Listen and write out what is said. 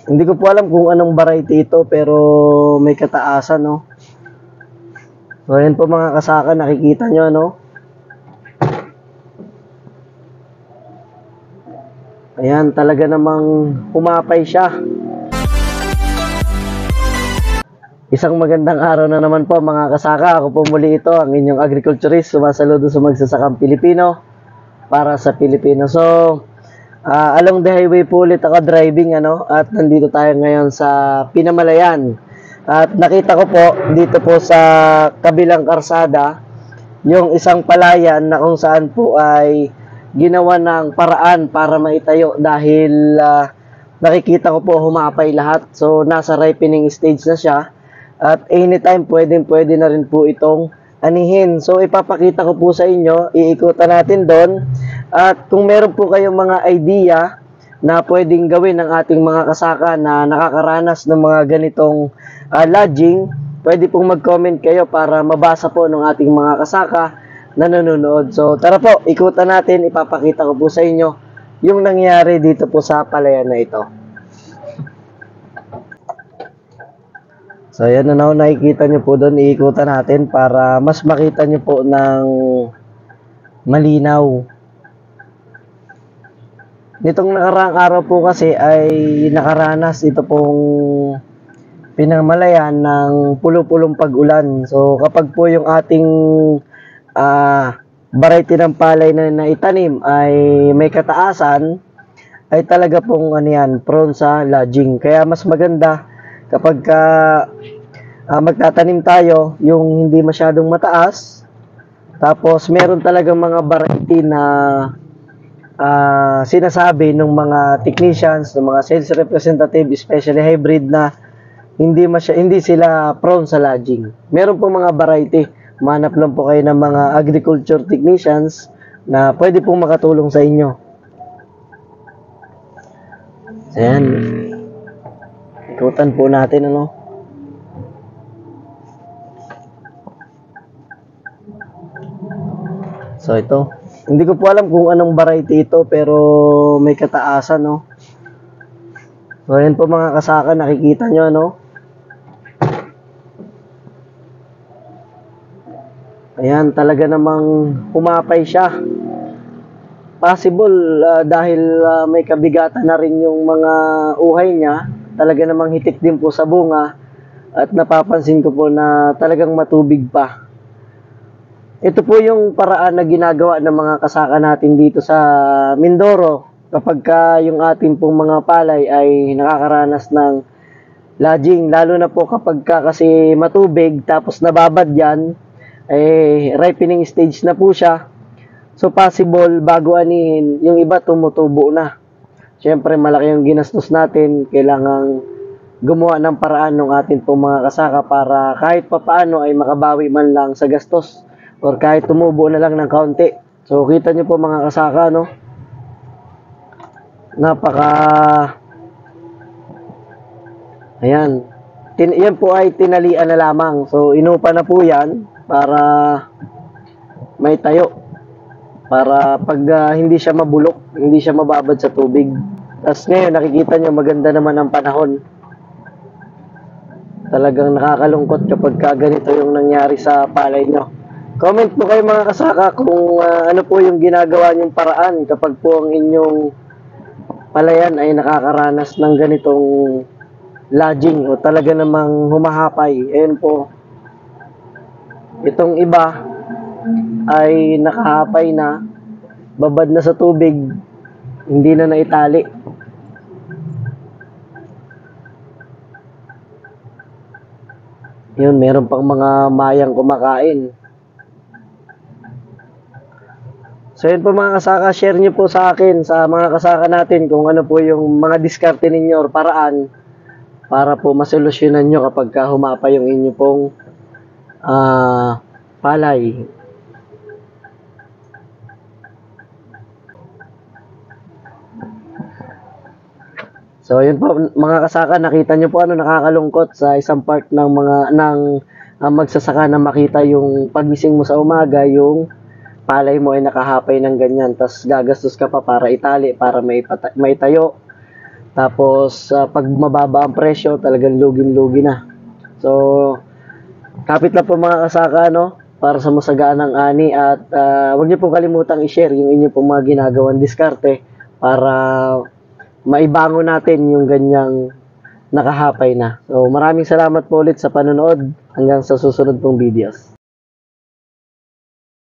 Hindi ko po alam kung anong variety ito, pero may kataasan, no? So, ayan po mga kasaka, nakikita nyo, no? Ayan, talaga namang humapay siya. Isang magandang araw na naman po mga kasaka. Ako po muli ito, ang inyong agriculturist. Sumasaludo sa magsasakang Pilipino para sa Pilipino. So, along the highway po ulit ako driving, at nandito tayo ngayon sa Pinamalayan. At nakita ko po dito po sa kabilang karsada yung isang palayan na kung saan po ay ginawa ng paraan para maitayo dahil nakikita ko po humapay lahat. So, nasa ripening stage na siya. At anytime, pwede na rin po itong anihin. So, ipapakita ko po sa inyo, iikutan natin doon. At kung meron po kayong mga idea na pwedeng gawin ng ating mga kasaka na nakakaranas ng mga ganitong lodging, pwede pong mag-comment kayo para mabasa po ng ating mga kasaka na nanonood. So, tara po, ikutan natin, ipapakita ko po sa inyo yung nangyari dito po sa palayan na ito. So, ayan na nakikita nyo po doon, iikutan natin para mas makita nyo po ng malinaw. Nitong nakaraang araw po kasi ay nakaranas ito pong Pinamalayan ng pulo-pulong pag-ulan. So, kapag po yung ating variety ng palay na itanim ay may kataasan, ay talaga pong prone sa lodging. Kaya mas maganda kapag magtatanim tayo, yung hindi masyadong mataas, tapos meron talagang mga variety na sinasabi ng mga technicians, ng mga sales representative, especially hybrid na hindi sila prone sa lodging. Meron po mga variety. Manap lang po kayo ng mga agriculture technicians na pwede pong makatulong sa inyo. Ayan. Ikutan po natin, So, ito. Hindi ko po alam kung anong variety ito, pero may kataasan, So, ayan po mga kasaka, nakikita nyo, Ayan, talaga namang humapay siya. Possible, dahil may kabigatan na rin yung mga uhay niya, talaga namang hitik din po sa bunga, at napapansin ko po na talagang matubig pa. Ito po yung paraan na ginagawa ng mga kasaka natin dito sa Mindoro kapag yung ating pong mga palay ay nakakaranas ng lodging, lalo na po kapag kasi matubig tapos nababad yan, ripening stage na po siya. So possible bago anihin, yung iba tumutubo na. Siyempre malaki yung ginastos natin, kailangang gumawa ng paraan ng ating pong mga kasaka para kahit papaano ay makabawi man lang sa gastos or kahit tumubo na lang ng kaunti. So kita nyo po mga kasaka, ayan, yan po ay tinalian na lamang. So inupa na po yan para may tayo, para pag hindi siya mabulok, hindi siya mababad sa tubig. Tapos ngayon nakikita nyo maganda naman ang panahon. Talagang nakakalungkot kapag ganito yung nangyari sa palay nyo. Comment po kayo mga kasaka kung ano po yung ginagawa nyong paraan kapag po ang inyong palayan ay nakakaranas ng ganitong lodging o talaga namang humahapay. Ayan po. Itong iba ay nakahapay na, babad na sa tubig, hindi na naitali. Yun, meron pang mga mayang kumakain. So yun po mga kasaka, share nyo po sa akin, sa mga kasaka natin, kung ano po yung mga diskarte ninyo or paraan para po masolusyonan nyo kapag humapa yung inyo pong palay. So yun po mga kasaka, nakita nyo po nakakalungkot sa isang part ng magsasaka na makita yung pagising mo sa umaga, yung palay mo ay nakahapay ng ganyan, tas gagastos ka pa para itali, para may tayo. Tapos, pag mababa ang presyo, talagang luging-lugi na. So, kapit lang po mga kasaka, no? Para sa masaganang ani at huwag niyo pong kalimutang i-share yung inyo pong mga ginagawang diskarte para maibango natin yung ganyang nakahapay na. So, maraming salamat po ulit sa panonood. Hanggang sa susunod pong videos.